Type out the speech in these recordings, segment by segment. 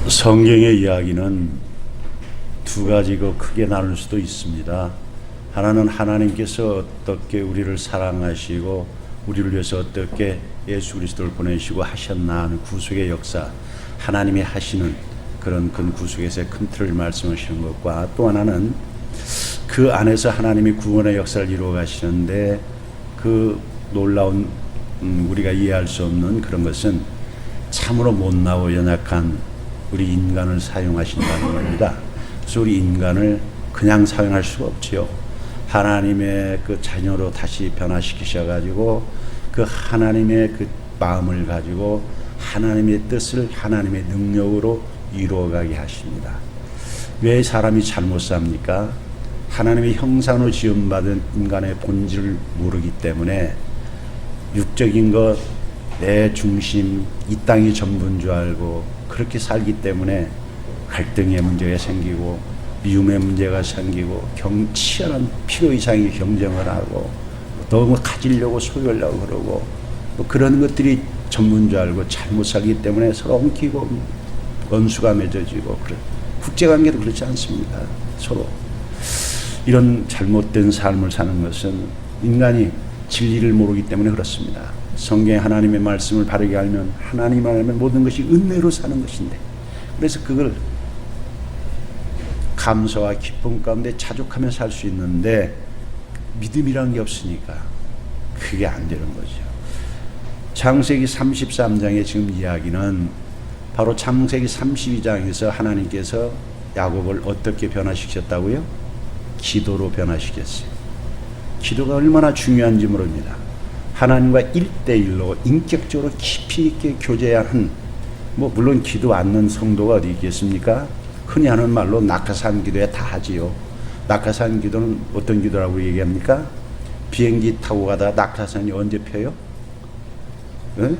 성경의 이야기는 두 가지로 크게 나눌 수도 있습니다. 하나는 하나님께서 어떻게 우리를 사랑하시고 우리를 위해서 어떻게 예수 그리스도를 보내시고 하셨나 하는 구속의 역사, 하나님이 하시는 그런 큰 구속에서의 큰 틀을 말씀하시는 것과, 또 하나는 그 안에서 하나님이 구원의 역사를 이루어 가시는데 그 놀라운 우리가 이해할 수 없는 그런 것은 참으로 못나고 연약한 우리 인간을 사용하신다는 겁니다. 그래서 우리 인간을 그냥 사용할 수가 없지요. 하나님의 그 자녀로 다시 변화시키셔가지고 그 하나님의 그 마음을 가지고 하나님의 뜻을 하나님의 능력으로 이루어가게 하십니다. 왜 사람이 잘못 삽니까? 하나님의 형상으로 지음받은 인간의 본질을 모르기 때문에 육적인 것, 내 중심, 이 땅이 전부인 줄 알고 그렇게 살기 때문에 갈등의 문제가 생기고 미움의 문제가 생기고 치열한 필요 이상의 경쟁을 하고 너무 가지려고 소유하려고 그러고 뭐 그런 것들이 전부인 줄 알고 잘못 살기 때문에 서로 엉키고 원수가 맺어지고 국제관계도 그렇지 않습니다. 서로 이런 잘못된 삶을 사는 것은 인간이 진리를 모르기 때문에 그렇습니다. 성경의 하나님의 말씀을 바르게 알면, 하나님 알면 모든 것이 은혜로 사는 것인데, 그래서 그걸 감사와 기쁨 가운데 자족하며 살 수 있는데 믿음이라는 게 없으니까 그게 안 되는 거죠. 창세기 33장의 지금 이야기는 바로 창세기 32장에서 하나님께서 야곱을 어떻게 변화시켰다고요? 기도로 변화시켰어요. 기도가 얼마나 중요한지 모릅니다. 하나님과 1대1로 인격적으로 깊이 있게 교제한, 물론 기도 않는 성도가 어디 있겠습니까? 흔히 하는 말로 낙하산 기도에 다 하지요. 낙하산 기도는 어떤 기도라고 얘기합니까? 비행기 타고 가다가 낙하산이 언제 펴요? 네?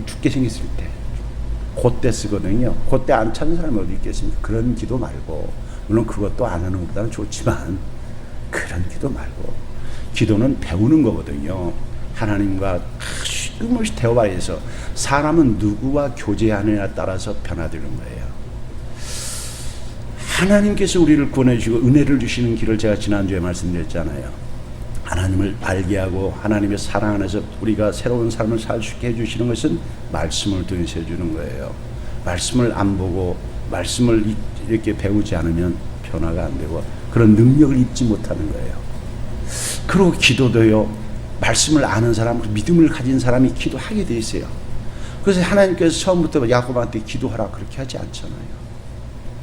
죽게 생겼을 때. 그때 쓰거든요. 그때 안 찾는 사람이 어디 있겠습니까? 그런 기도 말고, 물론 그것도 안 하는 것보다는 좋지만 그런 기도 말고, 기도는 배우는 거거든요. 하나님과 쉼없이 대화해서 사람은 누구와 교제하느냐에 따라서 변화되는 거예요. 하나님께서 우리를 구원해주시고 은혜를 주시는 길을 제가 지난주에 말씀드렸잖아요. 하나님을 알게 하고 하나님의 사랑 안에서 우리가 새로운 삶을 살 수 있게 해주시는 것은 말씀을 통해서 해주는 거예요. 말씀을 안 보고 말씀을 이렇게 배우지 않으면 변화가 안 되고 그런 능력을 입지 못하는 거예요. 그리고 기도도요, 말씀을 아는 사람, 믿음을 가진 사람이 기도하게 돼 있어요. 그래서 하나님께서 처음부터 야곱한테 기도하라 그렇게 하지 않잖아요.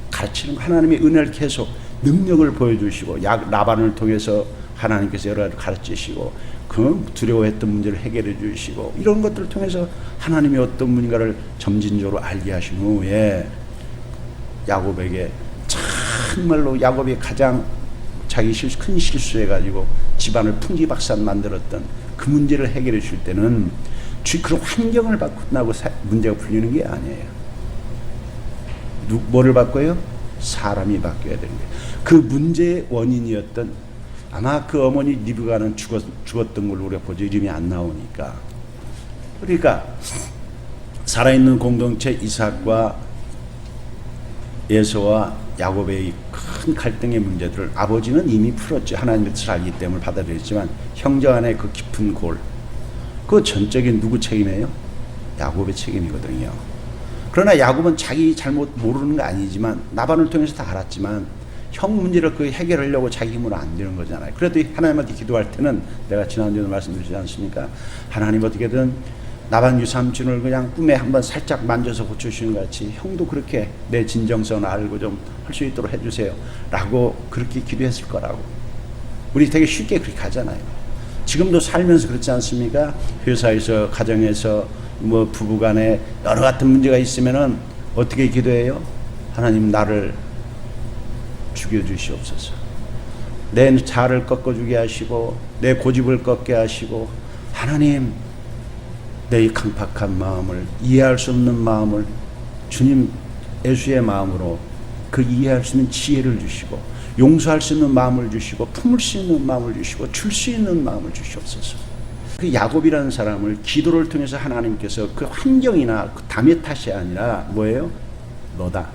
가르치는 거, 하나님의 은혜를 계속 능력을 보여주시고, 라반을 통해서 하나님께서 여러 가지 가르치시고, 그 두려워했던 문제를 해결해 주시고, 이런 것들을 통해서 하나님이 어떤 분인가를 점진적으로 알게 하신 후에 야곱에게 정말로 야곱이 가장 자기 큰 실수해가지고 집안을 풍지박산 만들었던 그 문제를 해결해 줄 때는 그런 환경을 바꾼다고 문제가 풀리는 게 아니에요. 뭐를 바꿔요? 사람이 바뀌어야 되는 거예요. 그 문제의 원인이었던, 아마 그 어머니 리브가는 죽었던 걸로 우리가 보죠. 이름이 안 나오니까. 그러니까 살아있는 공동체 이삭과 에서와 야곱의 큰 갈등의 문제들을 아버지는 이미 풀었죠. 하나님의 뜻을 알기 때문에 받아들였지만 형제 안의 그 깊은 골, 그 전적인 누구 책임이에요? 야곱의 책임이거든요. 그러나 야곱은 자기 잘못 모르는 거 아니지만 라반을 통해서 다 알았지만 형 문제를 그 해결하려고 자기 힘으로 안 되는 거잖아요. 그래도 하나님한테 기도할 때는 내가 지난주에 말씀드리지 않습니까? 하나님 어떻게든 라반 유삼촌을 그냥 꿈에 한번 살짝 만져서 고쳐주시는 것 같이 형도 그렇게 내 진정성을 알고 좀 할 수 있도록 해주세요 라고 그렇게 기도했을 거라고. 우리 되게 쉽게 그렇게 하잖아요. 지금도 살면서 그렇지 않습니까? 회사에서, 가정에서, 부부간에 여러 같은 문제가 있으면은 어떻게 기도해요? 하나님 나를 죽여주시옵소서. 내 자아를 꺾어주게 하시고 내 고집을 꺾게 하시고, 하나님 내 강팍한 마음을, 이해할 수 없는 마음을 주님 예수의 마음으로 그 이해할 수 있는 지혜를 주시고, 용서할 수 있는 마음을 주시고, 품을 수 있는 마음을 주시고, 줄 수 있는 마음을 주시옵소서. 그 야곱이라는 사람을 기도를 통해서 하나님께서 그 환경이나 그 담의 탓이 아니라 뭐예요? 너다.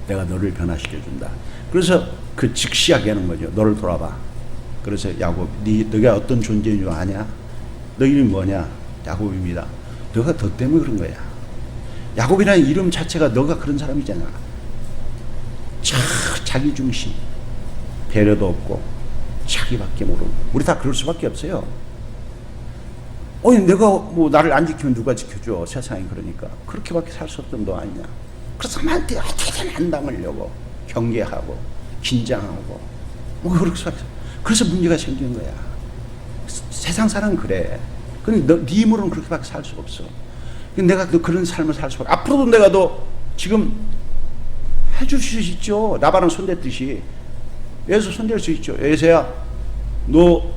내가 너를 변화시켜준다. 그래서 그 즉시하게 하는 거죠. 너를 돌아봐. 그래서 야곱, 너가 어떤 존재인 줄 아냐? 너 이름이 뭐냐? 야곱입니다. 너가 너 때문에 그런 거야. 야곱이라는 이름 자체가 너가 그런 사람이잖아. 자기 중심, 배려도 없고 자기밖에 모르고. 우리 다 그럴 수밖에 없어요. 내가 뭐 나를 안 지키면 누가 지켜줘? 세상이 그러니까. 그렇게밖에 살 수 없던 너 아니냐? 그래서 남한테 어떻게든 안 당하려고 경계하고 긴장하고 뭐 그렇게 살. 그래서 문제가 생기는 거야. 세상 사람은 그래. 근데 네 힘으로는 그렇게밖에 살 수 없어. 내가 너 그런 삶을 살 수 없어. 앞으로도 내가 너 지금 해줄 수 있죠. 나바랑 손댔듯이. 예수 손댈 수 있죠. 예수야, 너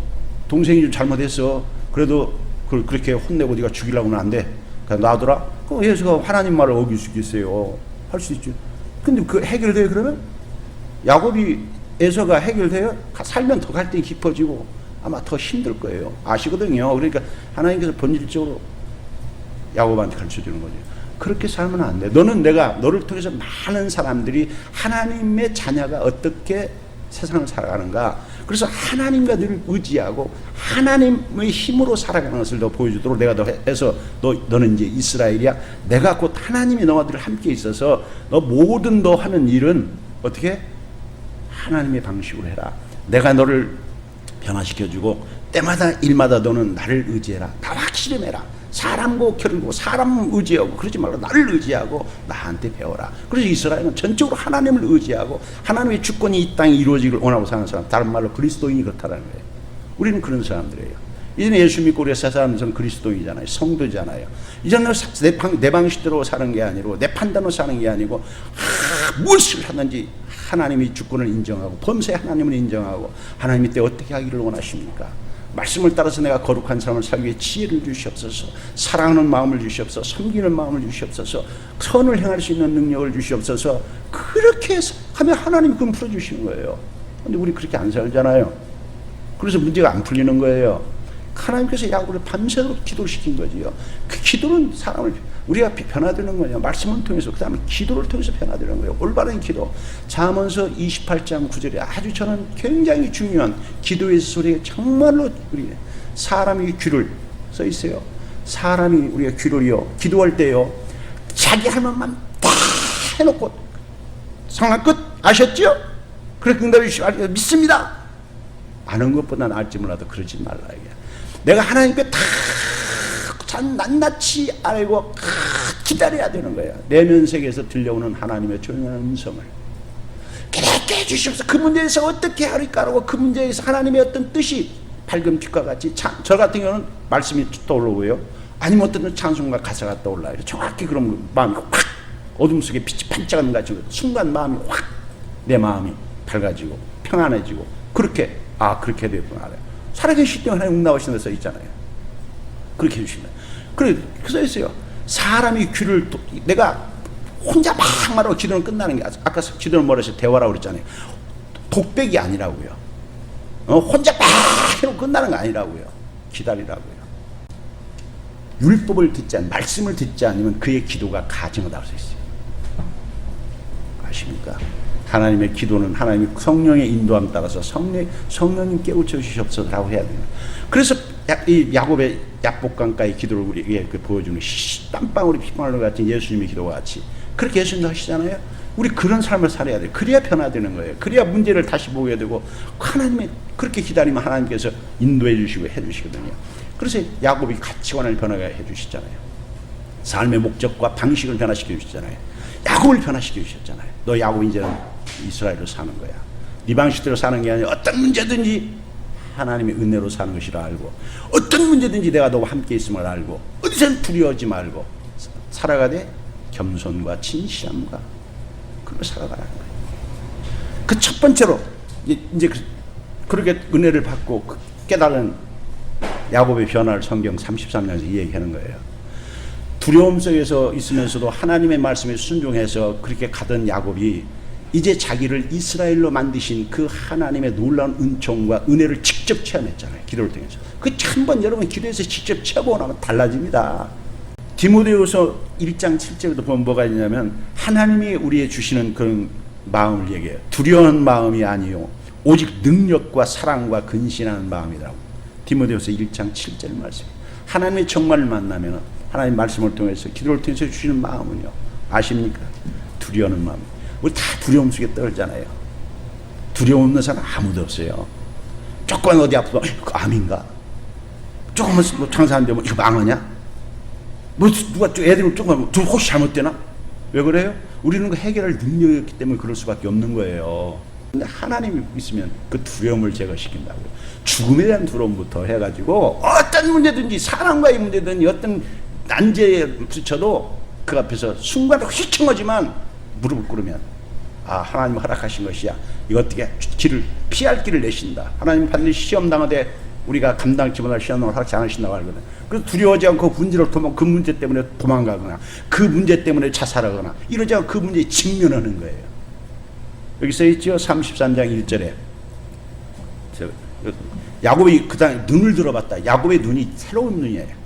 동생이 좀 잘못했어. 그래도 그렇게 혼내고 네가 죽이려고는 안 돼. 그냥 놔둬라. 그럼 예수가 하나님 말을 어길 수 있겠어요. 할 수 있죠. 근데 그 해결돼요 그러면? 야곱이 에서가 해결돼요? 살면 더 갈등이 깊어지고 아마 더 힘들 거예요. 아시거든요. 그러니까 하나님께서 본질적으로 야곱한테 가르쳐주는 거죠. 그렇게 살면 안 돼. 너를 통해서 많은 사람들이 하나님의 자녀가 어떻게 세상을 살아가는가. 그래서 하나님과 늘 의지하고 하나님의 힘으로 살아가는 것을 너 보여주도록 내가 너 해서 너는 이제 이스라엘이야. 내가 곧 하나님이 너와 늘 함께 있어서 너 모든 너 하는 일은 어떻게? 하나님의 방식으로 해라. 내가 너를 변화시켜주고 때마다 일마다 너는 나를 의지해라. 나와 씨름해라. 사람과 겨루고 사람 의지하고 그러지 말고 나를 의지하고 나한테 배워라. 그래서 이스라엘은 전적으로 하나님을 의지하고 하나님의 주권이 이 땅에 이루어지길 원하고 사는 사람, 다른 말로 그리스도인이 그렇다는 거예요. 우리는 그런 사람들이에요. 이제는 예수 믿고 우리가 새 사람들은 그리스도인이잖아요. 성도잖아요. 이제는 내 방식대로 사는 게 아니고 내 판단으로 사는 게 아니고 무엇을 하든지 하나님의 주권을 인정하고 범사에 하나님을 인정하고 하나님이 때 어떻게 하기를 원하십니까? 말씀을 따라서 내가 거룩한 삶을 살기 위해 지혜를 주시옵소서. 사랑하는 마음을 주시옵소서. 섬기는 마음을 주시옵소서. 선을 행할 수 있는 능력을 주시옵소서. 그렇게 하면 하나님이 그럼 풀어주시는 거예요. 근데 우리 그렇게 안 살잖아요. 그래서 문제가 안 풀리는 거예요. 하나님께서 야곱을 밤새도록 기도시킨 거지요. 그 기도는 사람을 우리가 변화되는 거냐? 말씀을 통해서, 그 다음에 기도를 통해서 변화되는 거예요. 올바른 기도. 잠언서 28장 9절에 아주 저는 굉장히 중요한 기도의 소리에 정말로 우리 사람이 귀를 써 있어요. 사람이 우리가 귀를요, 기도할 때요, 자기 할 말만 다 해놓고 상황 끝 아셨죠? 그렇게 응답해 주시고 믿습니다. 아는 것보다는 알지 몰라도 그러지 말라 이게. 내가 하나님께 다 낱낱이 알고 기다려야 되는 거예요. 내면 세계에서 들려오는 하나님의 조용한 음성을 기다리게 해주시옵소서. 그 문제에서 어떻게 하리까라고 그 문제에서 하나님의 어떤 뜻이 밝은 빛과 같이 저 같은 경우는 말씀이 떠오르고요. 아니면 어떤 찬송가 가사가 떠올라요. 정확히 그런 마음이 확 어둠 속에 빛이 반짝하는 것 같이 순간 마음이 확 내 마음이 밝아지고 평안해지고 그렇게 그렇게 되었구나. 살아계실 때 하나님 응답하시는 데 써 있잖아요. 그렇게 해주시면. 그래, 써 있어요. 사람이 귀를, 내가 혼자 막 말하고 기도는 끝나는 게, 아까 기도는 뭐라 했어요? 대화라고 그랬잖아요. 독백이 아니라고요. 혼자 막 해놓고 끝나는 거 아니라고요. 기다리라고요. 율법을 듣지 않으면, 말씀을 듣지 않으면 그의 기도가 가증하다고 써 있어요. 아십니까? 하나님의 기도는 하나님의 성령의 인도함 따라서 성령님 깨우쳐 주시옵소서라고 해야 돼요. 그래서 이 야곱의 약복강가의 기도를 우리에게 보여주는 땀방울이 피방울과 같은 예수님의 기도와 같이 그렇게 예수님도 하시잖아요. 우리 그런 삶을 살아야 돼요. 그래야 변화되는 거예요. 그래야 문제를 다시 보게 되고 하나님의 그렇게 기다리면 하나님께서 인도해 주시고 해 주시거든요. 그래서 야곱이 가치관을 변화해 주시잖아요. 삶의 목적과 방식을 변화시켜 주시잖아요. 야곱을 변화시켜 주셨잖아요. 너 야곱 이제는 이스라엘로 사는 거야. 네 방식대로 사는 게 아니라 어떤 문제든지 하나님의 은혜로 사는 것이라 알고 어떤 문제든지 내가 너와 함께 있음을 알고 어디선 두려워하지 말고 살아가되 겸손과 진실함과 그걸 살아가라는 거예요. 그 첫 번째로 이제 그렇게 은혜를 받고 깨달은 야곱의 변화를 성경 33장에서 얘기하는 거예요. 두려움 속에서 있으면서도 하나님의 말씀에 순종해서 그렇게 가던 야곱이 이제 자기를 이스라엘로 만드신 그 하나님의 놀라운 은총과 은혜를 직접 체험했잖아요. 기도를 통해서. 그 한번 여러분 기도해서 직접 체험하고 나면 달라집니다. 디모데후서 1장 7절에도 보면 뭐가 있냐면 하나님이 우리에 주시는 그런 마음을 얘기해요. 두려운 마음이 아니요 오직 능력과 사랑과 근신하는 마음이라고. 디모데후서 1장 7절 말씀. 하나님의 정말을 만나면 하나님 말씀을 통해서 기도를 통해서 주시는 마음은요, 아십니까? 두려워하는 마음. 우리 다 두려움 속에 떨잖아요. 두려움 없는 사람 아무도 없어요. 조금만 어디 아프면 암인가? 조금만 뭐 장사한데 뭐 이거 망하냐? 뭐 누가 애들이 조금 혹시 잘못되나? 왜 그래요? 우리는 그 해결할 능력이 없기 때문에 그럴 수밖에 없는 거예요. 근데 하나님이 있으면 그 두려움을 제거시킨다고요. 죽음에 대한 두려움부터 해가지고 어떤 문제든지 사랑과의 문제든지 어떤 난제에 부딪혀도 그 앞에서 순간으로 휘청하지만 무릎을 꿇으면 아, 하나님 허락하신 것이야. 이거 어떻게 길을 피할 길을 내신다. 하나님 반드시 시험 당하되 우리가 감당치 못할 시험을 허락하지 않으신다고 하거든. 그래서 두려워하지 않고 그 문제 때문에 도망가거나 그 문제 때문에 자살하거나 이러지 않고 그 문제에 직면하는 거예요. 여기 써있죠. 33장 1절에 야곱이 그 다음에 눈을 들어봤다. 야곱의 눈이 새로운 눈이에요.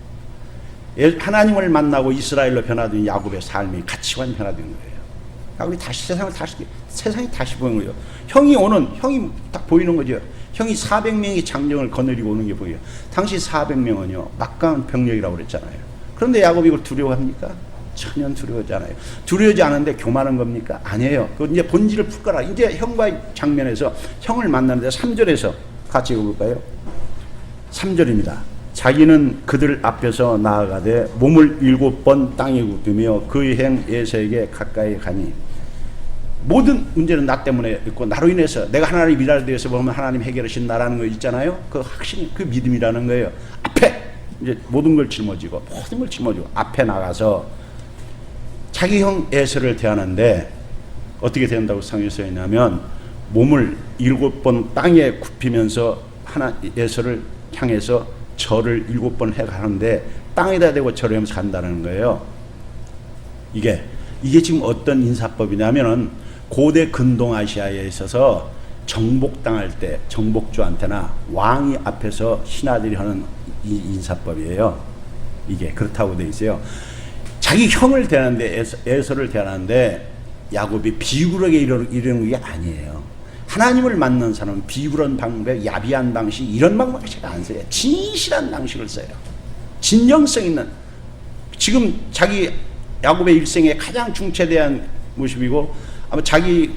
하나님을 만나고 이스라엘로 변화된 야곱의 삶이 가치관이 변화된 거예요. 야곱이 다시 세상이 다시 보이는 거예요. 형이 딱 보이는 거죠. 형이 400명의 장정을 거느리고 오는 게 보여요. 당시 400명은요 막강한 병력이라고 그랬잖아요. 그런데 야곱이 이걸 두려워합니까? 전혀 두려워하지 않아요. 두려워하지 않은데 교만한 겁니까? 아니에요. 그 이제 본질을 풀 거라. 이제 형과의 장면에서 형을 만나는데 3절에서 같이 읽어볼까요? 3절입니다. 자기는 그들 앞에서 나아가되 몸을 7번 땅에 굽히며 그의 행 에서에게 가까이 가니. 모든 문제는 나 때문에 있고 나로 인해서 내가 하나님 일하는 데에서 보면 하나님 해결하신다라는 거 있잖아요. 그 확신, 그 믿음이라는 거예요. 앞에 이제 모든 걸 짊어지고 앞에 나가서 자기 형 에서를 대하는데 어떻게 된다고 상에 써 있냐면 몸을 7번 땅에 굽히면서 에서를 향해서 절을 7번 해가는데 땅에다 대고 절하면서 간다는 거예요. 이게 지금 어떤 인사법이냐면은 고대 근동아시아에 있어서 정복당할 때 정복주한테나 왕이 앞에서 신하들이 하는 이 인사법이에요. 이게 그렇다고 돼 있어요. 자기 형을 대하는데 에서를 대하는데 야곱이 비굴하게 이러는 게 아니에요. 하나님을 만난 사람은 비굴한 방법, 야비한 방식 이런 방법을 안 써요. 진실한 방식을 써요. 진정성 있는. 지금 자기 야곱의 일생에 가장 중차대한 모습이고 아마 자기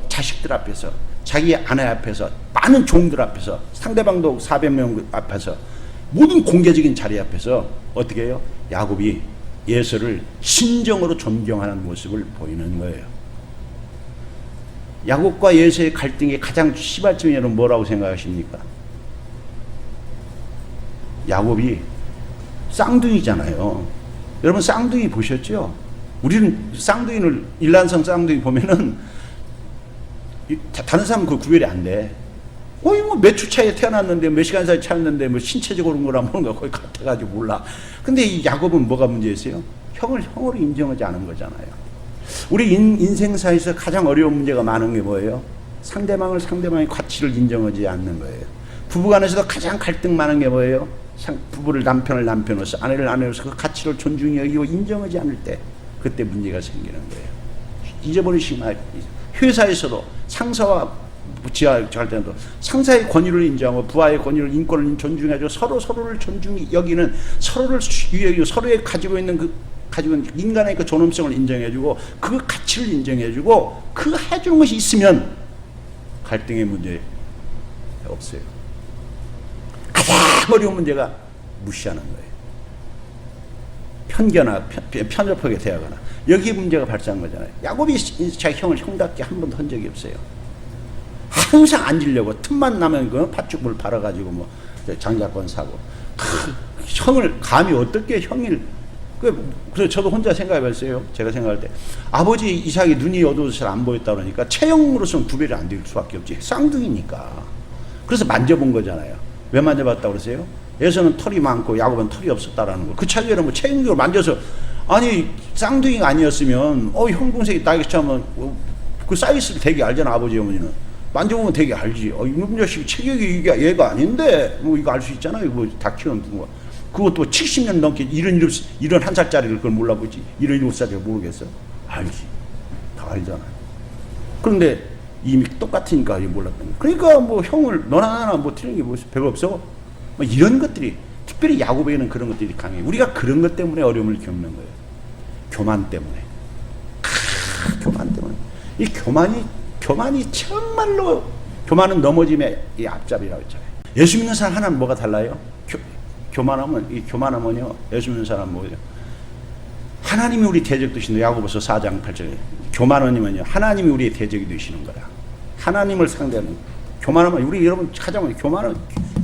자식들 앞에서 자기 아내 앞에서 많은 종들 앞에서 상대방도 400명 앞에서 모든 공개적인 자리 앞에서 어떻게 해요? 야곱이 예서를 신정으로 존경하는 모습을 보이는 거예요. 야곱과 예서의 갈등의 가장 시발점이는 뭐라고 생각하십니까? 야곱이 쌍둥이잖아요. 여러분 쌍둥이 보셨죠? 우리는 쌍둥이를 일란성 쌍둥이 보면은 다른 사람은 그 구별이 안 돼. 뭐 몇 주 차이에 태어났는데 몇 시간 사이 차였는데 뭐 신체적으로 그런 거랑 뭐가 거의 같아가지고 몰라. 근데 이 야곱은 뭐가 문제였어요? 형을 형으로 인정하지 않은 거잖아요. 우리 인생사에서 가장 어려운 문제가 많은 게 뭐예요? 상대방의 가치를 인정하지 않는 거예요. 부부간에서도 가장 갈등 많은 게 뭐예요? 부부를 남편을 남편으로서 아내를 아내로서 그 가치를 존중히 여기고 인정하지 않을 때 그때 문제가 생기는 거예요. 잊어버리시기 바랍니다. 회사에서도 상사와 지하할 때도 상사의 권위를 인정하고 부하의 권위를 인권을 존중해주고 서로를 존중히 여기는 서로를 위해 서로의 가지고 있는 인간의 그 존엄성을 인정해주고 그 가치를 인정해주고 그 해주는 것이 있으면 갈등의 문제 없어요. 가장 어려운 문제가 무시하는 거예요. 편협하게 대하거나 여기 문제가 발생한 거잖아요. 야곱이 자기 형을 형답게 한 번도 한 적이 없어요. 항상 앉으려고 틈만 나면 그 팥죽을 팔아가지고 뭐 장자권 사고 형을 감히 어떻게 형을 그래서 저도 혼자 생각해봤어요. 제가 생각할 때 아버지 이삭이 눈이 어두워서 잘 안 보였다 그러니까 체형으로서는 구별이 안 될 수밖에 없지. 쌍둥이니까. 그래서 만져본 거잖아요. 왜 만져봤다고 그러세요? 에서는 털이 많고 야곱은 털이 없었다라는 거. 그 차이는 뭐 체형적으로 만져서 아니 쌍둥이가 아니었으면 형 동생이 나에게 처음은 그 사이즈를 되게 알잖아. 아버지 어머니는 만져보면 되게 알지. 이놈 자식 체격이 이게 얘가 아닌데 뭐 이거 알 수 있잖아요. 뭐 다 키우는 거. 그것도 70년 넘게 이런 한 살짜리를 그걸 몰라보지. 이런 7살짜리를 모르겠어. 알지. 다 알잖아요. 그런데 이미 똑같으니까 몰랐던 거야. 그러니까 뭐 형을 너나 나나 뭐 틀린 게 뭐 별거 없어. 뭐 이런 것들이 특별히 야곱에게는 그런 것들이 강해. 우리가 그런 것 때문에 어려움을 겪는 거예요. 교만 때문에. 교만 때문에. 이 교만이 정말로 교만은 넘어짐의 이 앞잡이라고 했잖아요. 예수 믿는 사람 하나는 뭐가 달라요? 교만하면요. 예수 믿는 사람은 뭐예요? 하나님이 우리 대적 되시는 야고보서 4장 8절에 교만하면요. 하나님이 우리의 대적이 되시는 거야. 하나님을 상대하는 교만하면 우리 여러분 찾아보면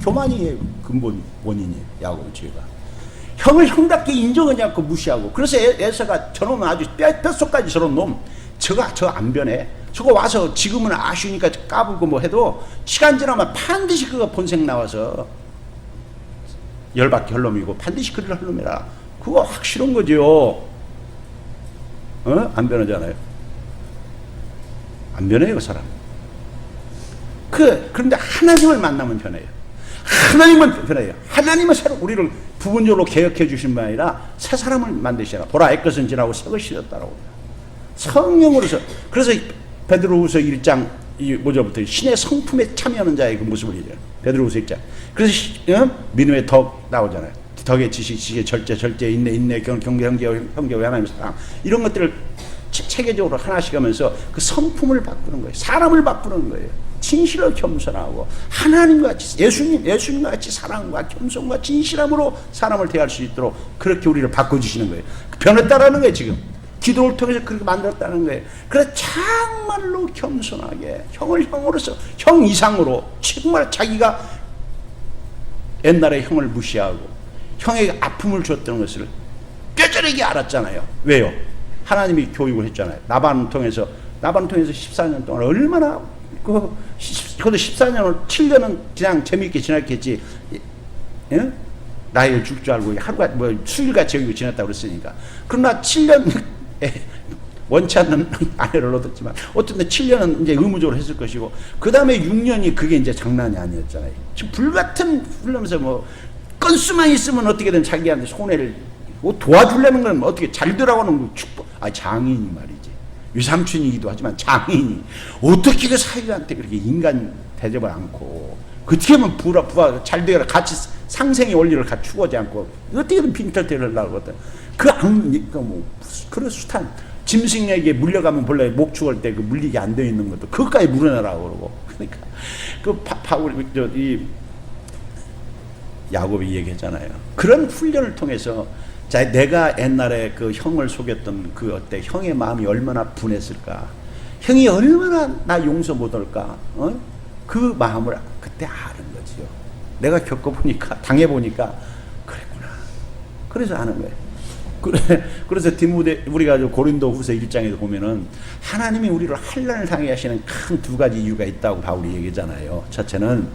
교만이 근본 원인이에요. 야고보 죄가. 형을 형답게 인정하지 않고 무시하고 그래서 에서가 저놈은 아주 뼛속까지 저런 놈 저 안 변해. 저거 와서 지금은 아쉬우니까 까불고 뭐 해도 시간 지나면 반드시 그거 본색 나와서 열받게 헐놈이고 반드시 그를 헐놈이라. 그거 확실한 거죠. 안 변하잖아요. 안 변해요, 그 사람. 그런데 하나님을 만나면 변해요. 하나님은 변해요. 하나님은 새로 우리를 부분적으로 개혁해 주신 분 아니라 새 사람을 만드시라. 보라, 옛것은 지나고 새 것이 되었다라고. 성령으로서. 그래서 베드로후서 1장 5절부터 신의 성품에 참여하는 자의 그 모습을 얘기해요. 베드로후서 1장. 그래서 믿음의 덕 나오잖아요. 덕의 지식, 절제, 인내, 경계, 형제, 하나님의 사랑. 이런 것들을 체계적으로 하나씩 하면서 그 성품을 바꾸는 거예요. 사람을 바꾸는 거예요. 진실을 겸손하고 하나님과 같이 예수님과 같이 사랑과 겸손과 진실함으로 사람을 대할 수 있도록 그렇게 우리를 바꿔주시는 거예요. 변했다라는 거예요. 지금 기도를 통해서 그렇게 만들었다는 거예요. 그래서 정말로 겸손하게 형을 형으로서 형 이상으로 정말 자기가 옛날에 형을 무시하고 형에게 아픔을 줬던 것을 뼈저리게 알았잖아요. 왜요? 하나님이 교육을 했잖아요. 나반 통해서 14년 동안 얼마나 그것도 14년을 7년은 그냥 재미있게 지났겠지. 예? 나이를 줄 줄 알고 하루가 뭐 수일같이 여기고 지냈다고 그랬으니까. 그러나 7년 원치 않는 아내를 얻었지만 어쨌든 7년은 이제 의무적으로 했을 것이고 그 다음에 6년이 그게 이제 장난이 아니었잖아요. 지금 불같은 훈련에서 뭐 건수만 있으면 어떻게든 자기한테 손해를 뭐 도와주려는 건 어떻게 잘 되라고는 축복. 장인이 말이지. 유삼촌이기도 하지만 장인이 어떻게 그 사위한테 그렇게 인간 대접을 않고 어떻게 하면 부하 잘 되라 같이 상생의 원리를 같이 추구하지 않고 어떻게든 빈털터리를 하려고 하거든. 그런 숱한 짐승에게 물려가면 본래 목축할 때 그 물리게 안 되어 있는 것도 그것까지 물어내라고 그러고. 그러니까 이 야곱이 얘기했잖아요. 그런 훈련을 통해서 자, 내가 옛날에 그 형을 속였던 그때 형의 마음이 얼마나 분했을까, 형이 얼마나 나 용서 못할까, 그 마음을 그때 아는 거지요. 내가 겪어보니까 당해보니까 그랬구나. 그래서 아는 거예요. 그래서 우리가 고린도후서 1장에도 보면은 하나님이 우리를 환난을 당해 하시는 큰 두 가지 이유가 있다고 바울이 얘기잖아요. 첫째는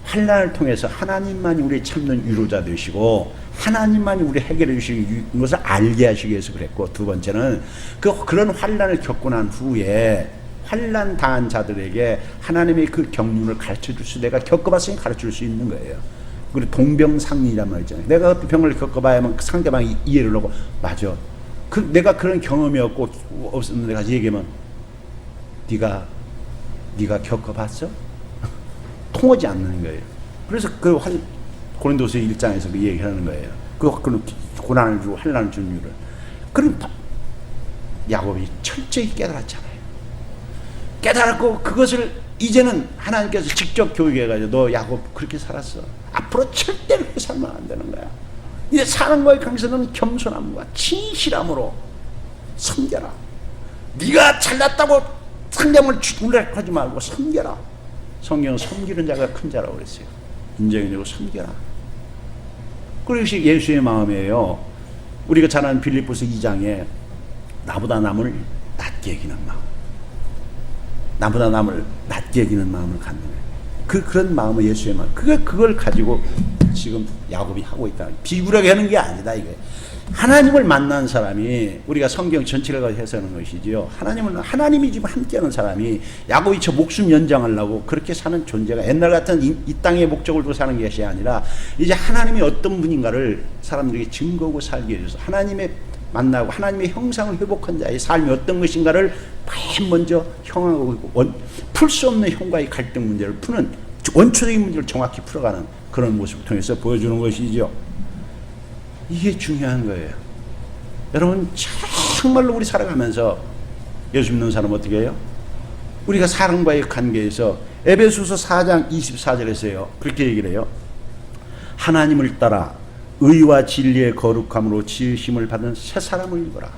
환난을 통해서 하나님만이 우리 참는 위로자 되시고 하나님만이 우리 해결해 주시는 것을 알게 하시기 위해서 그랬고, 두 번째는 그런 환난을 겪고 난 후에 환난 당한 자들에게 하나님의 그 경륜을 가르쳐 줄 수, 내가 겪어봤으니 가르쳐 줄 수 있는 거예요. 그리고 동병상련이란 말이잖아요. 내가 어떤 병을 겪어봐야만 상대방이 이해를 하고, 맞아. 내가 그런 경험이 없었는데 가서 얘기하면, 네가 겪어봤어? 통하지 않는 거예요. 그래서 고린도서 1장에서 그 얘기하는 거예요. 그 고난을 주고 환난을 주는 이유를. 그럼 야곱이 철저히 깨달았잖아요. 깨달았고 그것을 이제는 하나님께서 직접 교육해가지고, 너 야곱 그렇게 살았어. 앞으로 절대로 그렇게 살면 안 되는 거야. 이제 사랑과의 관계에서는 겸손함과 진실함으로 섬겨라. 네가 잘났다고 상대방을 우락하지 말고 섬겨라. 성경은 섬기는 자가 큰 자라고 그랬어요. 인정해주고 섬겨라. 그것이 예수의 마음이에요. 우리가 잘 아는 빌립보서 2장에 나보다 남을 낮게 여기는 마음, 나보다 남을 낮게 여기는 마음을 갖는 거예요. 그런 마음은 예수의 마음. 그걸 가지고 지금 야곱이 하고 있다. 비굴하게 하는 게 아니다 이게. 하나님을 만난 사람이 우리가 성경 전체를 가지고 해석하는 것이지요. 하나님이 지금 함께하는 사람이 야곱이 저 목숨 연장하려고 그렇게 사는 존재가 옛날 같은 이 땅의 목적을 두고 사는 것이 아니라 이제 하나님이 어떤 분인가를 사람들에게 증거하고 살게 해줘서 하나님의 만나고 하나님의 형상을 회복한 자의 삶이 어떤 것인가를 맨 먼저 형하고 풀 수 없는 형과의 갈등 문제를 푸는 원초적인 문제를 정확히 풀어가는 그런 모습을 통해서 보여주는 것이죠. 이게 중요한 거예요. 여러분 정말로 우리 살아가면서 예수 믿는 사람 어떻게 해요? 우리가 사람과의 관계에서 에베소서 4장 24절에서요 그렇게 얘기를 해요. 하나님을 따라 의와 진리의 거룩함으로 지으심을 받은 새 사람을 입어라.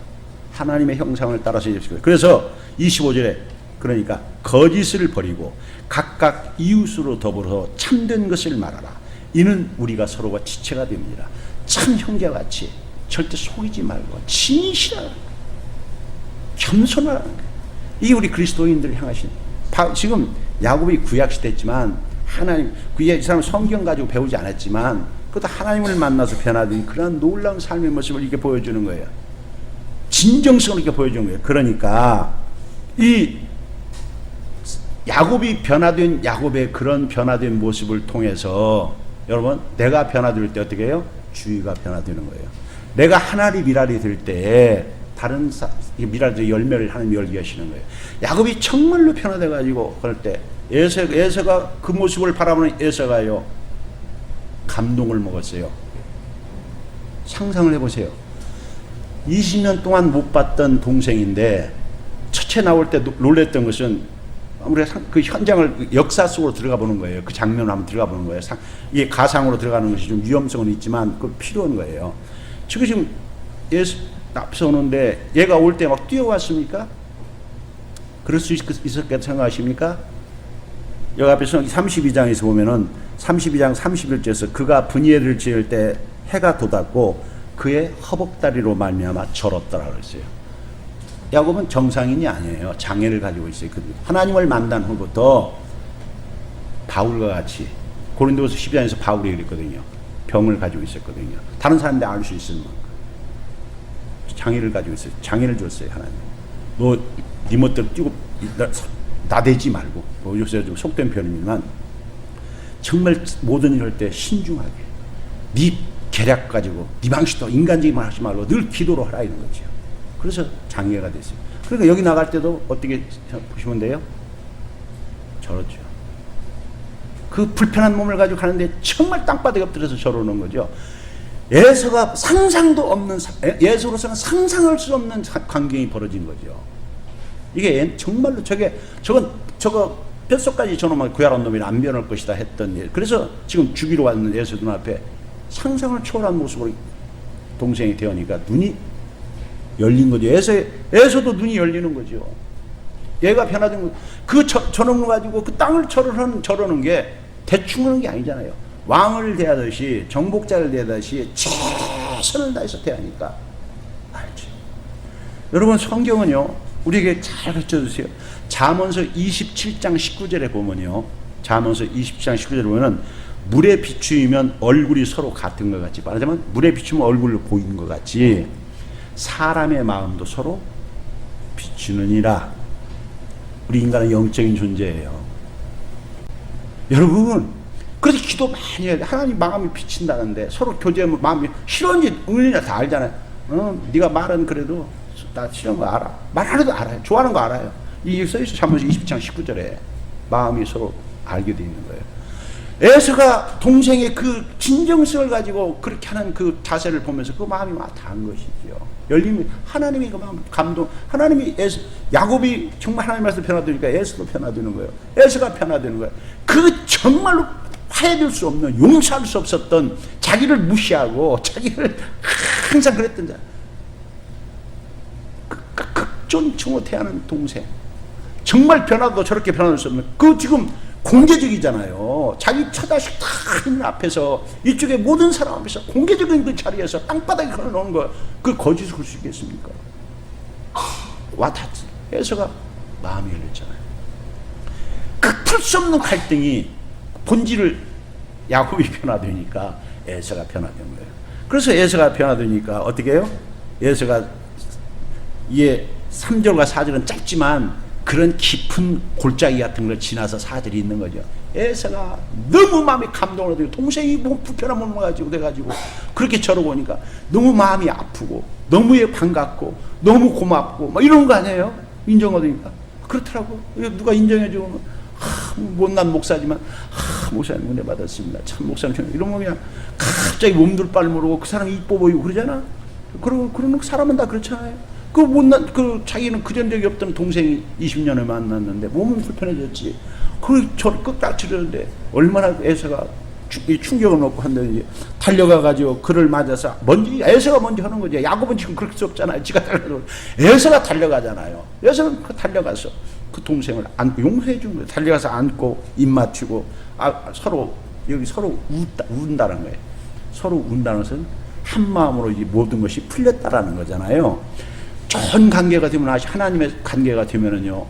하나님의 형상을 따라서 입으시고. 그래서 25절에 그러니까 거짓을 버리고 각각 이웃으로 더불어 참된 것을 말하라. 이는 우리가 서로가 지체가 됩니다. 참 형제같이 절대 속이지 말고 진실하라. 겸손하라. 이게 우리 그리스도인들 향하신 지금 야곱이 구약시대 했지만 하나님 이 사람 성경 가지고 배우지 않았지만 그것도 하나님을 만나서 변화된 그런 놀라운 삶의 모습을 이렇게 보여주는 거예요. 진정성을 이렇게 보여주는 거예요. 그러니까 이 야곱이 변화된 야곱의 그런 변화된 모습을 통해서 여러분 내가 변화될 때 어떻게 해요? 주의가 변화되는 거예요. 내가 하나님 미랄이 될 때 다른 미랄들의 열매를 하나님 열게 하시는 거예요. 야곱이 정말로 변화돼 가지고 그럴 때 에서가 그 모습을 바라보는 에서가요 감동을 먹었어요. 상상을 해보세요. 20년 동안 못 봤던 동생인데 첫째 나올 때 놀랬던 것은 우리가 그 현장을 역사 속으로 들어가 보는 거예요. 그 장면을 한번 들어가 보는 거예요. 이게 가상으로 들어가는 것이 좀 위험성은 있지만 그 필요한 거예요. 지금 예수 앞서 오는데 얘가 올 때 막 뛰어왔습니까? 그럴 수 있었겠다 생각하십니까? 여기 앞에서 32장에서 보면은 32장 31절에서 그가 분이엘을 지을 때 해가 돋았고 그의 허벅다리로 말미암아 절었더라 그랬어요. 야곱은 정상인이 아니에요. 장애를 가지고 있어요. 하나님을 만난 후부터 바울과 같이 고린도서 12장에서 바울이 그랬거든요. 병을 가지고 있었거든요. 다른 사람들 알 수 있을 만큼 장애를 가지고 있어요. 장애를 줬어요. 하나님. 너 네 멋대로 뛰고 나대지 말고 뭐 요새 좀 속된 표현이지만 정말 모든 일 할 때 신중하게 네 계략 가지고 네 방식도 인간적인 말 하지 말고 늘 기도로 하라 이런 거죠. 그래서 장애가 됐어요. 그러니까 여기 나갈 때도 어떻게 보시면 돼요? 저렇죠. 그 불편한 몸을 가지고 가는데 정말 땅바닥에 엎드려서 저러는 거죠. 예서가 상상도 없는 예서로서는 상상할 수 없는 광경이 벌어진 거죠. 이게 정말로 저거 뼛속까지 저놈을 구약한 놈이 안 변할 것이다 했던 일. 그래서 지금 죽이러 왔는 예수 눈앞에 상상을 초월한 모습으로 동생이 되어니까 눈이 열린 거죠. 에서도 눈이 열리는 거죠. 얘가 변화된 거. 그 저놈을 가지고 그 땅을 저러는 게 대충 하는 게 아니잖아요. 왕을 대하듯이 정복자를 대하듯이 최선을 다해서 대하니까 알죠. 여러분 성경은요 우리에게 잘 가르쳐 주세요. 잠언서 27장 19절에 보면요. 잠언서 27장 19절에 보면은 물에 비추이면 얼굴이 서로 같은 것 같이 말하자면 물에 비추면 얼굴로 보이는 것 같이 사람의 마음도 서로 비추느니라. 우리 인간은 영적인 존재예요. 여러분 그래서 기도 많이 해야 돼. 하나님 마음이 비친다는데 서로 교제하면 마음이 싫은지 응리냐 다 알잖아요. 네가 말은 그래도 나 싫은 거 알아. 말 안 해도 알아요. 좋아하는 거 알아요. 이게 써있어. 잠언서 20장 19절에 마음이 서로 알게 돼 있는 거예요. 에서가 동생의 그 진정성을 가지고 그렇게 하는 그 자세를 보면서 그 마음이 막 다한 것이죠. 열림이 하나님이 그 마음 감동. 하나님이 야곱이 정말 하나님 말씀 변화되니까 에서도 변화되는 거예요. 에서가 변화되는 거예요. 그 정말로 화해될 수 없는 용서할 수 없었던 자기를 무시하고 자기를 항상 그랬던 자. 극존충을 태하는 동생. 정말 변화도 저렇게 변화될 수 없는 그 지금 공개적이잖아요. 자기 처자식 다 있는 앞에서 이쪽에 모든 사람 앞에서 공개적인 그 자리에서 땅바닥에 걸어놓은 거 그 거짓을 할 수 있겠습니까? 와닿지. 에서가 마음이 열렸잖아요. 그 풀 수 없는 갈등이 본질을 야곱이 변화되니까 에서가 변화된 거예요. 그래서 에서가 변화되니까 어떻게 해요? 에서가 이게 3절과 4절은 짧지만 그런 깊은 골짜기 같은 걸 지나서 4절이 있는 거죠. 에서가 너무 마음이 감동을 받고 동생이 뭐 불편한 몸을 가지고 돼가지고 그렇게 저러고 오니까 너무 마음이 아프고 너무 반갑고 너무 고맙고 막 이런 거 아니에요? 인정받으니까 그렇더라고. 누가 인정해주면 못난 목사지만 목사님 은혜 받았습니다. 참 목사님 이런 거 그냥 갑자기 몸둘 바를 모르고 그 사람이 이뻐 보이고 그러잖아. 그런 사람은 다 그렇잖아요. 그 못난 자기는 그전 적이 없던 동생이 20년을 만났는데 몸은 불편해졌지. 저를 끝까지르는데 얼마나 에서가 충격을 먹고 한다든지 달려가가지고 그를 맞아서 에서가 먼저 하는 거죠. 야곱은 지금 그럴 수 없잖아요. 지가 달려가서 에서가 달려가잖아요. 에서는 달려가서 그 동생을 안고 용서해 준 거예요. 달려가서 안고 입 맞추고 서로 운다는 거예요. 서로 운다는 것은 한 마음으로 이 모든 것이 풀렸다라는 거잖아요. 좋은 관계가 되면 하나님의 관계가 되면은요,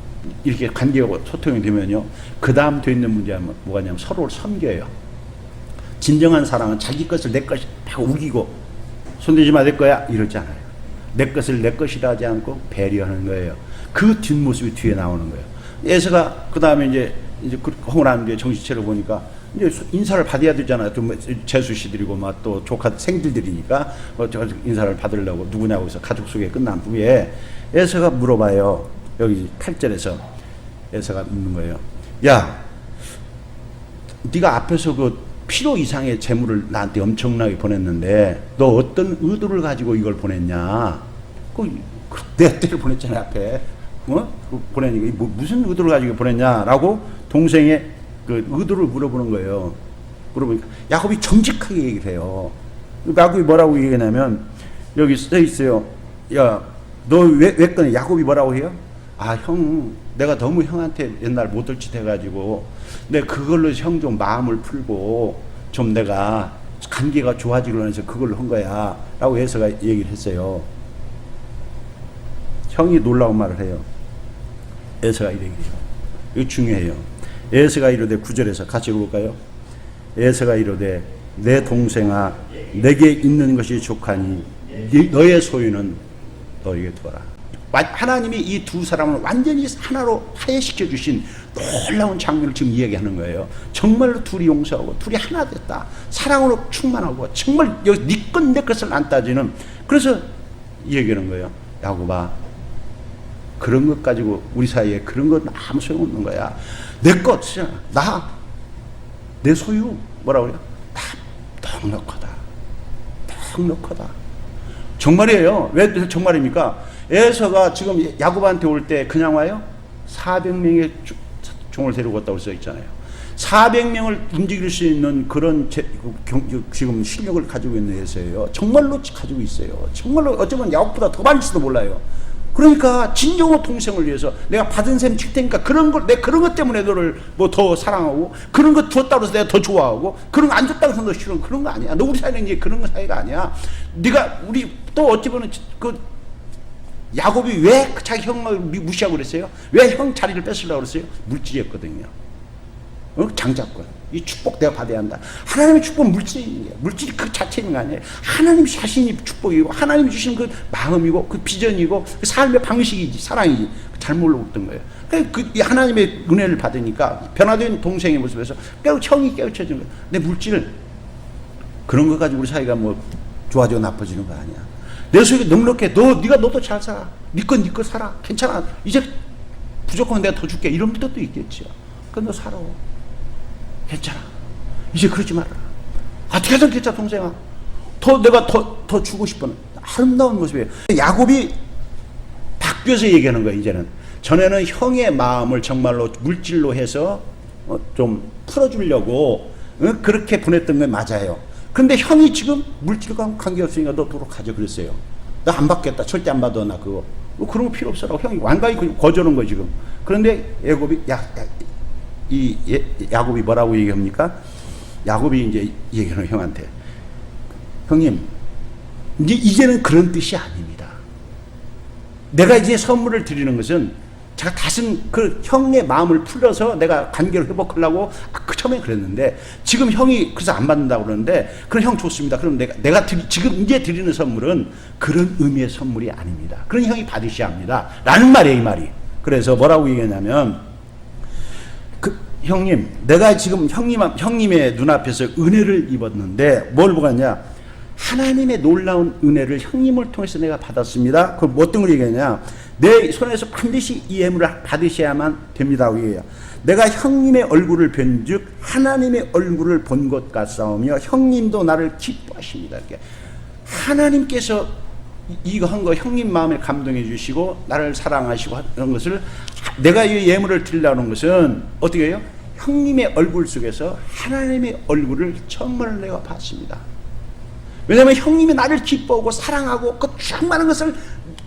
이렇게 관계가 소통이 되면요, 그 다음 돼 있는 문제가 뭐가냐면 서로를 섬겨요. 진정한 사랑은 자기 것을 내 것이 다 우기고 손대지 마 내 거야 이러지 않아요. 내 것을 내 것이라 하지 않고 배려하는 거예요. 그 뒷모습이 뒤에 나오는 거예요. 에서가 그 다음에 이제 홍을 뒤에 정신체를 보니까 이제 인사를 받아야 되잖아요. 또 재수 씨들이고 막 또 조카 생들들이니까 인사를 받으려고 누구냐고 해서 가족 소개 끝난 후에 에서가 물어봐요. 여기 8절에서 에서가 묻는 거예요. 야, 네가 앞에서 그 필요 이상의 재물을 나한테 엄청나게 보냈는데 너 어떤 의도를 가지고 이걸 보냈냐? 내 때를 보냈잖아 앞에. 보내니까 무슨 의도를 가지고 보냈냐라고 동생의 그 의도를 물어보는 거예요. 물어보니까 야곱이 정직하게 얘기를 해요. 야곱이 뭐라고 얘기하냐면 여기 써 있어요. 야, 너 왜 꺼내? 야곱이 뭐라고 해요? 형, 내가 너무 형한테 옛날 못될 짓 해가지고 내가 그걸로 형 좀 마음을 풀고 좀 내가 관계가 좋아지려고 해서 그걸로 한 거야 라고 해서가 얘기를 했어요. 형이 놀라운 말을 해요. 에서가 이렇게 해요. 이거 중요해요. 에서가 이르되 9절에서 같이 읽어볼까요? 에서가 이르되 내 동생아 내게 있는 것이 족하니 너의 소유는 너에게 두어라. 하나님이 이 두 사람을 완전히 하나로 화해시켜 주신 놀라운 장면을 지금 이야기하는 거예요. 정말로 둘이 용서하고 둘이 하나 됐다. 사랑으로 충만하고 정말 여기 네 것 내 것을 안 따지는. 그래서 얘기하는 거예요. 야곱아, 그런 것 가지고 우리 사이에 그런 건 아무 소용없는 거야. 내 것, 내 소유 뭐라고 그래요? 다 넉넉하다. 넉넉하다. 정말이에요. 왜 정말입니까? 에서가 지금 야곱한테 올 때 그냥 와요? 400명의 종을 데리고 왔다고 써 있잖아요. 400명을 움직일 수 있는 그런 지금 실력을 가지고 있는 에서예요. 정말로 가지고 있어요. 정말로 어쩌면 야곱보다 더 많을지도 몰라요. 그러니까 진정한 동생을 위해서 내가 받은 셈 칠 테니까 그런 것 때문에 너를 뭐 더 사랑하고 그런 거 줬다고 해서 내가 더 좋아하고 그런 거 안 줬다고 해서 너 싫어. 그런 거 아니야. 너 우리 사이는 이제 그런 거 사이가 아니야. 네가 우리 또 어찌 보면 야곱이 왜 자기 형을 무시하고 그랬어요? 왜 형 자리를 뺏으려고 그랬어요? 물질이었거든요. 장자권. 이 축복 내가 받아야 한다. 하나님의 축복은 물질이 있는 거예요. 물질이 그 자체 있는 거 아니에요. 하나님 자신이 축복이고 하나님이 주신 그 마음이고 그 비전이고 그 삶의 방식이지 사랑이지. 잘 몰랐던 거예요. 그 하나님의 은혜를 받으니까 변화된 동생의 모습에서 형이 깨우쳐진 거예요. 내 물질 그런 거 가지고 우리 사이가 뭐 좋아지고 나빠지는 거 아니야. 내 속에 넉넉해. 너도 잘 살아. 네 거 살아. 괜찮아. 이제 부족하면 내가 더 줄게. 이런 뜻도 있겠죠. 그건 너 살아. 괜찮아. 이제 그러지 말아라. 어떻게든 괜찮아, 동생아. 내가 더 주고 싶은 아름다운 모습이에요. 야곱이 바뀌어서 얘기하는 거예요, 이제는. 전에는 형의 마음을 정말로 물질로 해서 좀 풀어주려고 그렇게 보냈던 건 맞아요. 근데 형이 지금 물질과 관계없으니까 너 도로 가져 그랬어요. 나 안 받겠다. 절대 안 받아, 나 그거. 그런 거 필요 없어라고 형이 완강히 거저는 거야, 지금. 그런데 야곱이 뭐라고 얘기합니까? 야곱이 이제 얘기하는 형한테. 형님, 이제는 그런 뜻이 아닙니다. 내가 이제 선물을 드리는 것은 제가 다시 그 형의 마음을 풀어서 내가 관계를 회복하려고 그 처음에 그랬는데 지금 형이 그래서 안 받는다고 그러는데 그럼 형 좋습니다. 그럼 내가 지금 이제 드리는 선물은 그런 의미의 선물이 아닙니다. 그런 형이 받으셔야 합니다. 라는 말이에요, 이 말이. 그래서 뭐라고 얘기하냐면 형님, 내가 지금 형님의 눈앞에서 은혜를 입었는데 뭘 보았냐? 하나님의 놀라운 은혜를 형님을 통해서 내가 받았습니다. 그럼 어떤 걸 얘기하냐? 내 손에서 반드시 이 예물을 받으셔야만 됩니다. 얘기해요. 내가 형님의 얼굴을 뵌즉 하나님의 얼굴을 본 것 같사오며 형님도 나를 기뻐하십니다. 이렇게 하나님께서 이거 한 거 형님 마음에 감동해 주시고 나를 사랑하시고 하는 것을 내가 이 예물을 드리려는 것은 어떻게 해요? 형님의 얼굴 속에서 하나님의 얼굴을 정말 내가 봤습니다. 왜냐하면 형님이 나를 기뻐하고 사랑하고 그 충만한 것을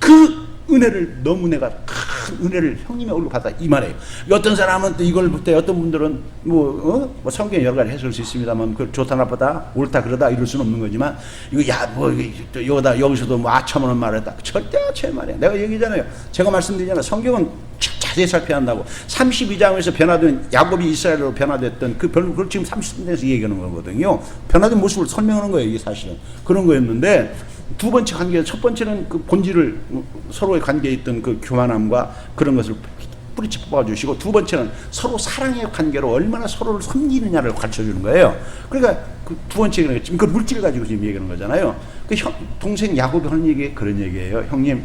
그 은혜를 너무 내가 큰 은혜를 형님의 얼굴 받아 이 말이에요. 어떤 사람은 또 이걸 볼 때 어떤 분들은 뭐 성경에 여러 가지 해석할 수 있습니다만 그 좋다 나쁘다 옳다 그러다 이럴 수는 없는 거지만 이거 여기서도 뭐 아첨하는 말을 했다 절대 제 말이야. 내가 얘기잖아요. 제가 말씀드리잖아요. 성경은 자세히 살펴야 한다고. 32장에서 변화된 야곱이 이스라엘로 변화됐던 그걸 지금 33장에서 얘기하는 거거든요. 변화된 모습을 설명하는 거예요. 이게 사실은 그런 거였는데 두 번째 관계, 첫 번째는 그 본질을 서로의 관계에 있던 그 교만함과 그런 것을 뿌리쳐 뽑아주시고 두 번째는 서로 사랑의 관계로 얼마나 서로를 섬기느냐를 가르쳐 주는 거예요. 그러니까 그 두 번째는 지금 그 물질을 가지고 지금 얘기하는 거잖아요. 그 동생 야곱이 하는 얘기 그런 얘기예요. 형님,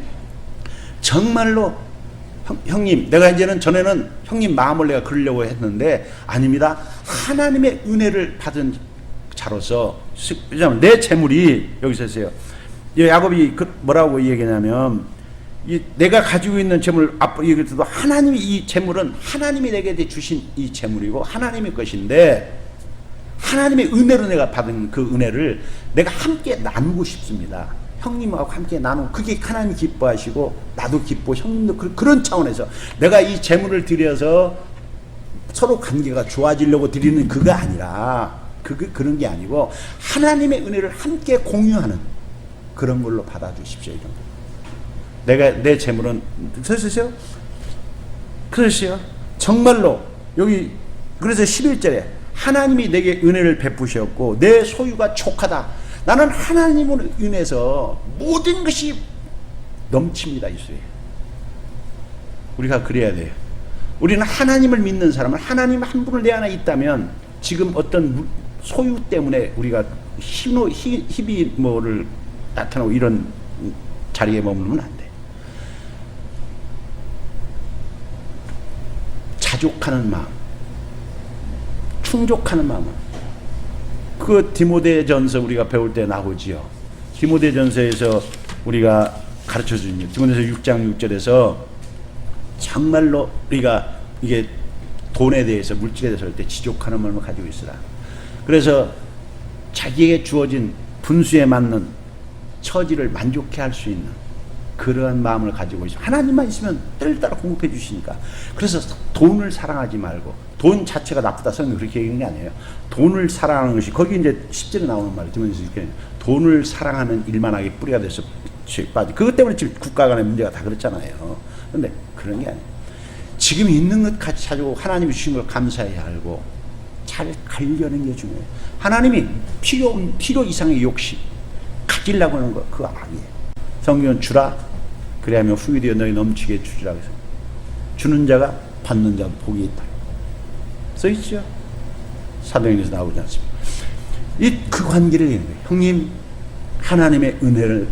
정말로 형님, 내가 이제는 전에는 형님 마음을 내가 그리려고 했는데 아닙니다. 하나님의 은혜를 받은 자로서 왜냐하면 내 재물이 여기서 했어요. 야곱이 뭐라고 얘기하냐면 내가 가지고 있는 재물 앞으로 얘기해도 하나님이 이 재물은 하나님이 내게 주신 이 재물이고 하나님의 것인데 하나님의 은혜로 내가 받은 그 은혜를 내가 함께 나누고 싶습니다. 형님하고 함께 나누고 그게 하나님이 기뻐하시고 나도 기뻐 형님도 그런 차원에서 내가 이 재물을 드려서 서로 관계가 좋아지려고 드리는 그거 아니라 그런 게 아니고 하나님의 은혜를 함께 공유하는 그런 걸로 받아주십시오. 이런 거. 내 재물은 그러세요? 그러세요? 정말로 여기 그래서 11절에 하나님이 내게 은혜를 베푸셨고 내 소유가 족하다. 나는 하나님을 인해서 모든 것이 넘칩니다. 이 소리. 우리가 그래야 돼요. 우리는 하나님을 믿는 사람은 하나님 한 분을 내 안에 있다면 지금 어떤 소유 때문에 우리가 희비 뭐를 나타나고 이런 자리에 머무르면 안 돼. 자족하는 마음, 충족하는 마음. 그 디모데전서 우리가 배울 때 나오지요. 디모데전서에서 우리가 가르쳐 주는 디모데전서 6장 6절에서 정말로 우리가 이게 돈에 대해서 물질에 대해서 할 때 지족하는 마음을 가지고 있으라. 그래서 자기에게 주어진 분수에 맞는 처지를 만족해 할 수 있는 그러한 마음을 가지고 있어요. 하나님만 있으면 때를 따라 공급해 주시니까. 그래서 돈을 사랑하지 말고 돈 자체가 나쁘다 성경이 그렇게 얘기하는 게 아니에요. 돈을 사랑하는 것이 거기 이제 10절에 나오는 말이에요. 돈을 사랑하는 일만하게 뿌리가 돼서 빠지. 그것 때문에 지금 국가 간의 문제가 다 그렇잖아요. 그런데 그런 게 아니에요. 지금 있는 것 같이 가지고 하나님이 주신 걸 감사해야 알고 잘 가려는 게 중요해요. 하나님이 필요 이상의 욕심 가지려고 하는 거 그거 아니에요. 성경은 주라 그래야면 후이 되어 너희 넘치게 주리라 그래서 주는 자가 받는 자도 복이 있다 써있죠. 사도행전에서 나오지 않습니까? 그 관계를 얘기해요. 형님 하나님의 은혜를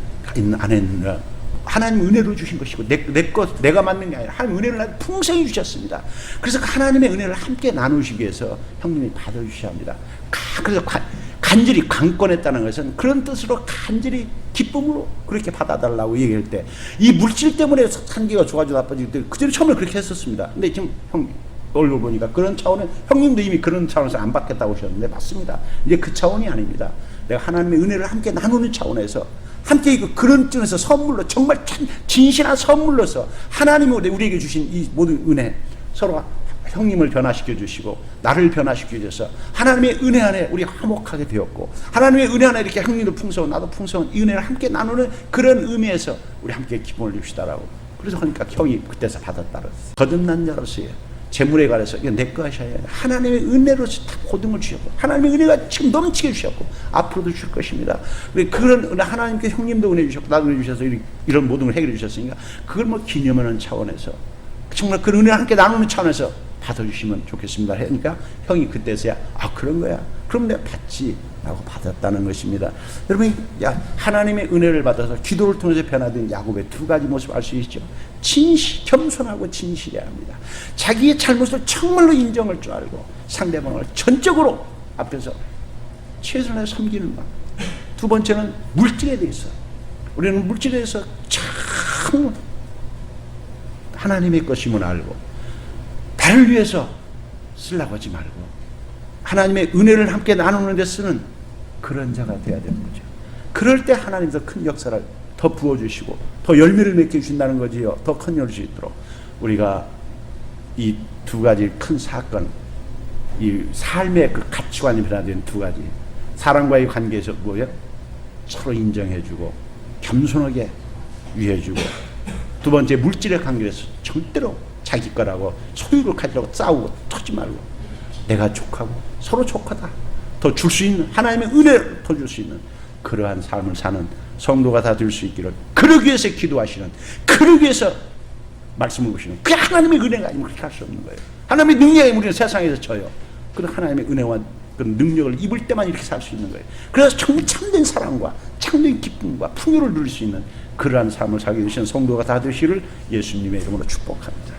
안에 있느라 하나님 은혜로 주신 것이고 내가 맞는 게 아니라 하나님 은혜를 나한테 풍성히 주셨습니다. 그래서 그 하나님의 은혜를 함께 나누시기 위해서 형님이 받아주셔야 합니다. 그래서 간절히 강권했다는 것은 그런 뜻으로 간절히 기쁨으로 그렇게 받아달라고 얘기할 때 이 물질 때문에 관계가 좋아지고 나빠질 때 그전에 처음에 그렇게 했었습니다. 근데 지금 형 얼굴 보니까 그런 차원에 형님도 이미 그런 차원에서 안 받겠다고 하셨는데 맞습니다. 이제 그 차원이 아닙니다. 내가 하나님의 은혜를 함께 나누는 차원에서 함께 그런 쪽에서 선물로 정말 진실한 선물로서 하나님이 우리에게 주신 이 모든 은혜 서로 형님을 변화시켜 주시고 나를 변화시켜 주셔서 하나님의 은혜 안에 우리 화목하게 되었고 하나님의 은혜 안에 이렇게 형님도 풍성하고 나도 풍성한 이 은혜를 함께 나누는 그런 의미에서 우리 함께 기쁨을 줍시다라고 그래서 그러니까 형이 그때서 받았다 그랬어요. 거듭난 자로서의 재물에 관해서 이거 내 거 하셔야 해. 하나님의 은혜로서 다 모든 걸 주셨고 하나님의 은혜가 지금 넘치게 주셨고 앞으로도 줄 것입니다. 그런 은혜 하나님께 형님도 은혜 주셨고 나도 은혜 주셔서 이런 모든 걸 해결해 주셨으니까 그걸 뭐 기념하는 차원에서 정말 그 은혜를 함께 나누는 차원에서 받아주시면 좋겠습니다. 그러니까 형이 그때서야 그런 거야. 그럼 내가 받지 라고 받았다는 것입니다. 여러분 하나님의 은혜를 받아서 기도를 통해서 변화된 야곱의 두 가지 모습 알 수 있죠. 겸손하고 진실해야 합니다. 자기의 잘못을 정말로 인정할 줄 알고 상대방을 전적으로 앞에서 최선을 다해 섬기는 것. 두 번째는 물질에 대해서 우리는 물질에 대해서 참 하나님의 것임을 알고 나를 위해서 쓰려고 하지 말고 하나님의 은혜를 함께 나누는 데 쓰는 그런 자가 되어야 되는 거죠. 그럴 때 하나님께서 큰 역사를 더 부어주시고 더 열매를 맺게 주신다는 거지요. 더 큰 열수 있도록 우리가 이 두 가지 큰 사건, 이 삶의 그 가치관이 변화된 두 가지 사람과의 관계에서 뭐예요? 서로 인정해주고 겸손하게 위해주고 두 번째 물질의 관계에서 절대로 자기 거라고 소유를 가지려고 싸우고 터지 말고 내가 족하고 서로 족하다 더 줄 수 있는 하나님의 은혜를 더 줄 수 있는 그러한 삶을 사는 성도가 다 될 수 있기를 그러기 위해서 기도하시는 그러기 위해서 말씀을 보시는 그 하나님의 은혜가 아니면 그렇게 할 수 없는 거예요. 하나님의 능력이 우리는 세상에서 져요. 그런 하나님의 은혜와 그 능력을 입을 때만 이렇게 살 수 있는 거예요. 그래서 정말 참된 사랑과 참된 기쁨과 풍요를 누릴 수 있는 그러한 삶을 살게 되시는 성도가 다 되시기를 예수님의 이름으로 축복합니다.